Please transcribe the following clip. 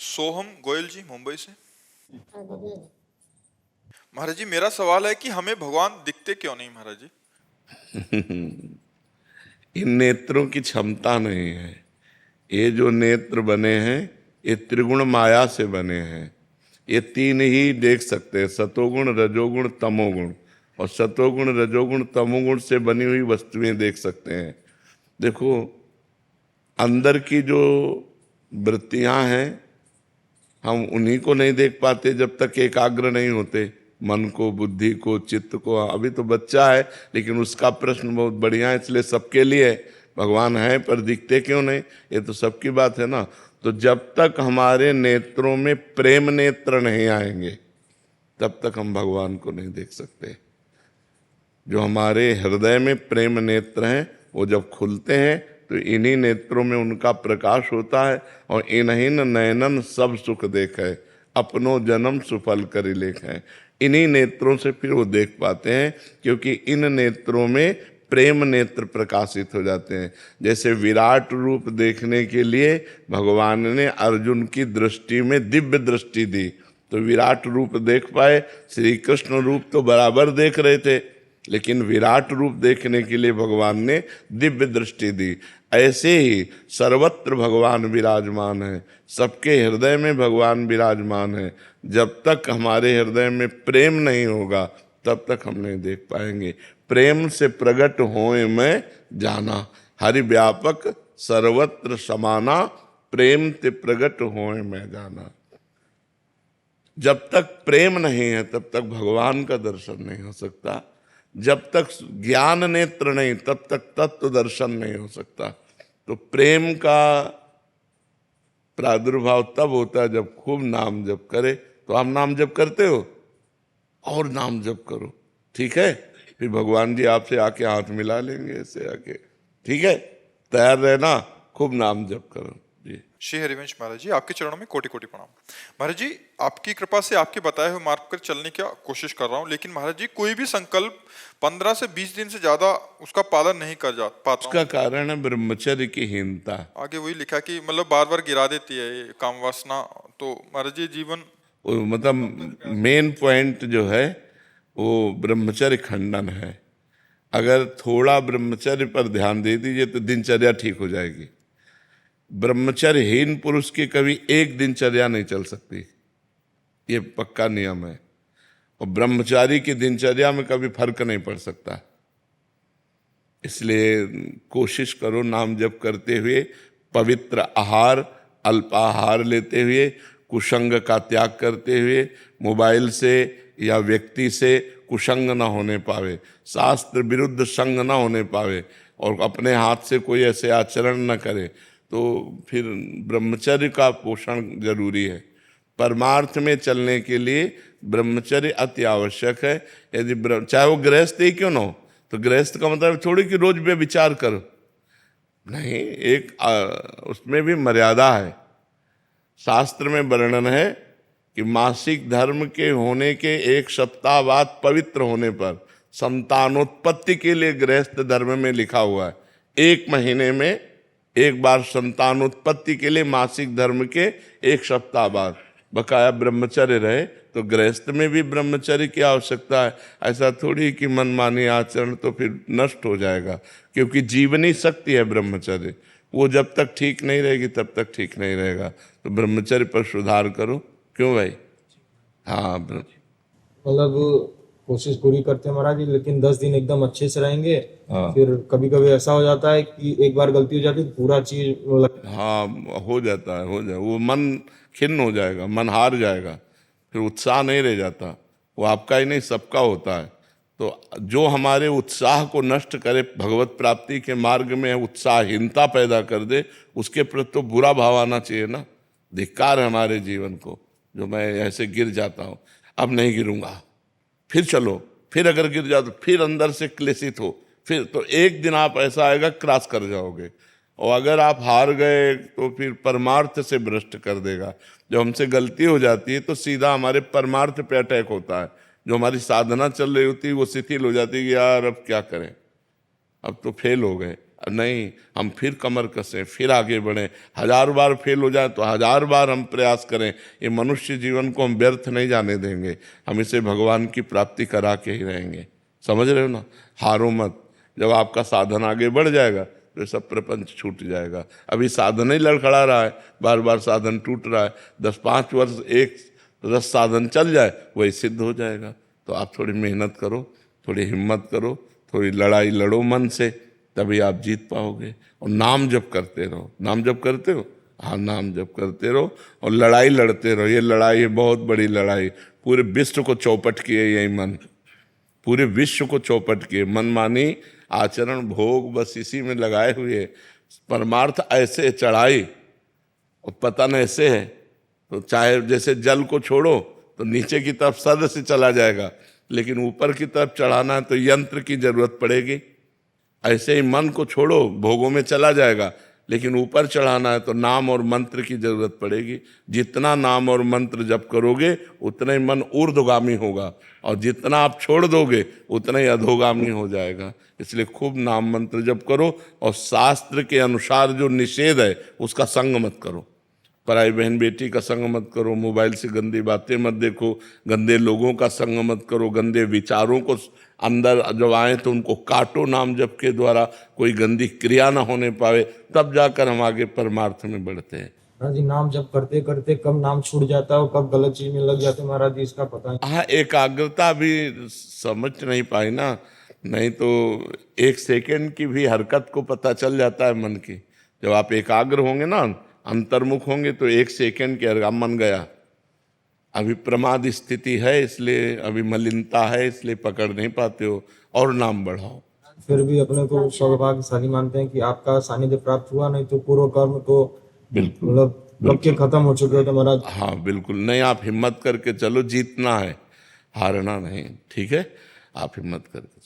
सोहम गोयल जी मुंबई से। महाराज जी, मेरा सवाल है कि हमें भगवान दिखते क्यों नहीं महाराज जी? इन नेत्रों की क्षमता नहीं है। ये जो नेत्र बने हैं ये त्रिगुण माया से बने हैं। ये तीन ही देख सकते हैं, सतोगुण रजोगुण तमोगुण। और सतोगुण रजोगुण तमोगुण से बनी हुई वस्तुएं देख सकते हैं। देखो, अंदर की जो वृत्तियां हैं हम उन्हीं को नहीं देख पाते जब तक एकाग्र नहीं होते। मन को, बुद्धि को, चित्त को। अभी तो बच्चा है, लेकिन उसका प्रश्न बहुत बढ़िया है, इसलिए सबके लिए भगवान है पर दिखते क्यों नहीं, ये तो सबकी बात है ना। तो जब तक हमारे नेत्रों में प्रेम नेत्र नहीं आएंगे तब तक हम भगवान को नहीं देख सकते। जो हमारे हृदय में प्रेम नेत्र हैं वो जब खुलते हैं तो इन्हीं नेत्रों में उनका प्रकाश होता है। और इन्हीं नयनन सब सुख देखे, अपनो जन्म सुफल करि लेखे। इन्हीं नेत्रों से फिर वो देख पाते हैं, क्योंकि इन नेत्रों में प्रेम नेत्र प्रकाशित हो जाते हैं। जैसे विराट रूप देखने के लिए भगवान ने अर्जुन की दृष्टि में दिव्य दृष्टि दी, तो विराट रूप देख पाए। श्री कृष्ण रूप तो बराबर देख रहे थे, लेकिन विराट रूप देखने के लिए भगवान ने दिव्य दृष्टि दी। ऐसे ही सर्वत्र भगवान विराजमान है, सबके हृदय में भगवान विराजमान है। जब तक हमारे हृदय में प्रेम नहीं होगा तब तक हम नहीं देख पाएंगे। प्रेम से प्रकट होए मैं जाना, हरि व्यापक सर्वत्र समाना, प्रेम ते प्रकट होए मैं जाना। जब तक प्रेम नहीं है तब तक भगवान का दर्शन नहीं हो सकता। जब तक ज्ञान नेत्र नहीं तब तक तत्व दर्शन नहीं हो सकता। तो प्रेम का प्रादुर्भाव तब होता है जब खूब नाम जप करे। तो आप नाम जप करते हो, और नाम जप करो, ठीक है? फिर भगवान जी आपसे आके हाथ मिला लेंगे ऐसे आके, ठीक है? तैयार रहना, खूब नाम जप करो जी। श्री हरिवंश महाराज जी, आपके चरणों में कोटि कोटि प्रणाम। महाराज जी, आपकी कृपा से आपके बताए हुए मार्ग पर चलने की कोशिश कर रहा हूँ, लेकिन महाराज जी कोई भी संकल्प 15 से 20 दिन से ज्यादा उसका पालन नहीं कर जा पाता उसका हूँ। कारण है ब्रह्मचर्य की हीनता। आगे वही लिखा कि मतलब बार बार गिरा देती है ये काम वासना। तो महाराज जी जीवन मतलब मेन पॉइंट जो है वो ब्रह्मचर्य खंडन है। अगर थोड़ा ब्रह्मचर्य पर ध्यान दे दीजिए तो दिनचर्या ठीक हो जाएगी। ब्रह्मचर्यहीन पुरुष की कभी एक दिनचर्या नहीं चल सकती, ये पक्का नियम है। और ब्रह्मचारी की दिनचर्या में कभी फर्क नहीं पड़ सकता। इसलिए कोशिश करो नाम जप करते हुए पवित्र आहार, अल्पाहार लेते हुए, कुसंग का त्याग करते हुए, मोबाइल से या व्यक्ति से कुसंग न होने पावे, शास्त्र विरुद्ध संग न होने पावे, और अपने हाथ से कोई ऐसे आचरण न करे, तो फिर ब्रह्मचर्य का पोषण जरूरी है। परमार्थ में चलने के लिए ब्रह्मचर्य अति आवश्यक है। यदि चाहे वो गृहस्थ ही क्यों ना हो, तो गृहस्थ का मतलब थोड़ी कि रोज व्यभिचार करो, नहीं, एक उसमें भी मर्यादा है। शास्त्र में वर्णन है कि मासिक धर्म के होने के 1 सप्ताह बाद पवित्र होने पर संतानोत्पत्ति के लिए गृहस्थ धर्म में लिखा हुआ है 1 महीने में एक बार संतानोत्पत्ति के लिए मासिक धर्म के 1 सप्ताह बाद बकाया ब्रह्मचर्य रहे। तो गृहस्थ में भी ब्रह्मचर्य की आवश्यकता है। ऐसा थोड़ी कि मनमानी आचरण तो फिर नष्ट हो जाएगा, क्योंकि जीवनी शक्ति है ब्रह्मचर्य। वो जब तक ठीक नहीं रहेगी तब तक ठीक नहीं रहेगा। तो ब्रह्मचर्य पर सुधार करो, क्यों भाई? हाँ, मतलब कोशिश पूरी करते हैं महाराज जी, लेकिन 10 दिन एकदम अच्छे से रहेंगे। हाँ। फिर कभी कभी ऐसा हो जाता है कि एक बार गलती हो जाती है तो पूरा चीज हाँ, हो जाता है, हो जाए, वो मन खिन्न हो जाएगा, मन हार जाएगा, फिर उत्साह नहीं रह जाता। वो आपका ही नहीं सबका होता है। तो जो हमारे उत्साह को नष्ट करे, भगवत प्राप्ति के मार्ग में उत्साहहीनता पैदा कर दे, उसके प्रति तो बुरा भाव आना चाहिए ना। धिक्कार है हमारे जीवन को, जो मैं ऐसे गिर जाता हूँ, अब नहीं गिरूंगा, फिर चलो, फिर अगर गिर जाओ तो फिर अंदर से क्लेशित हो, फिर तो एक दिन आप ऐसा आएगा क्रॉस कर जाओगे। और अगर आप हार गए तो फिर परमार्थ से भ्रष्ट कर देगा। जब हमसे गलती हो जाती है तो सीधा हमारे परमार्थ पे अटैक होता है। जो हमारी साधना चल रही होती है वो शिथिल हो जाती है कि यार अब क्या करें, अब तो फेल हो गए। नहीं, हम फिर कमर कसें, फिर आगे बढ़ें। 1000 बार फेल हो जाए तो 1000 बार हम प्रयास करें। ये मनुष्य जीवन को हम व्यर्थ नहीं जाने देंगे, हम इसे भगवान की प्राप्ति करा के ही रहेंगे। समझ रहे हो ना? हारो मत। जब आपका साधन आगे बढ़ जाएगा तो ये सब प्रपंच छूट जाएगा। अभी साधन ही लड़खड़ा रहा है, बार बार साधन टूट रहा है। 10-5 वर्ष एक रस साधन चल जाए, वही सिद्ध हो जाएगा। तो आप थोड़ी मेहनत करो, थोड़ी हिम्मत करो, थोड़ी लड़ाई लड़ो मन से, तभी आप जीत पाओगे। और नाम जप करते रहो। नाम जप करते हो? हाँ, नाम जप करते रहो और लड़ाई लड़ते रहो। ये लड़ाई है बहुत बड़ी लड़ाई, पूरे विश्व को चौपट किए यही मन, पूरे विश्व को चौपट किए। मनमानी आचरण भोग बस इसी में लगाए हुए। परमार्थ ऐसे चढ़ाई और पतन ऐसे है। तो चाहे जैसे जल को छोड़ो तो नीचे की तरफ सद से चला जाएगा, लेकिन ऊपर की तरफ चढ़ाना है तो यंत्र की जरूरत पड़ेगी। ऐसे ही मन को छोड़ो, भोगों में चला जाएगा, लेकिन ऊपर चढ़ाना है तो नाम और मंत्र की जरूरत पड़ेगी। जितना नाम और मंत्र जप करोगे उतना ही मन ऊर्ध्वगामी होगा, और जितना आप छोड़ दोगे उतना ही अधोगामी हो जाएगा। इसलिए खूब नाम मंत्र जप करो, और शास्त्र के अनुसार जो निषेध है उसका संग मत करो। पराई बहन बेटी का संग मत करो, मोबाइल से गंदी बातें मत देखो, गंदे लोगों का संग मत करो, गंदे विचारों को अंदर जब आए तो उनको काटो नाम जप के द्वारा, कोई गंदी क्रिया ना होने पावे, तब जाकर हम आगे परमार्थ में बढ़ते हैं। महाराज जी, नाम जप करते करते कब नाम छूट जाता है और कब गलत चीज में लग जाते हैं महाराज जी, इसका पता नहीं। हाँ, एकाग्रता भी समझ नहीं पाई ना, नहीं तो 1 सेकंड की भी हरकत को पता चल जाता है मन की। जब आप एकाग्र होंगे ना, अंतर्मुख होंगे, तो 1 सेकंड के हरकत मन गया। अभी प्रमाद स्थिति है, इसलिए अभी मलिनता है, इसलिए पकड़ नहीं पाते हो, और नाम बढ़ाओ। फिर भी अपने को सौभाग्यशाली मानते हैं कि आपका सानिध्य प्राप्त हुआ, नहीं तो पूर्व कर्म तो बिल्कुल, मतलब कब के खत्म हो चुके होते महाराज। हाँ बिल्कुल। नहीं, आप हिम्मत करके चलो, जीतना है, हारना नहीं। ठीक है, आप हिम्मत करके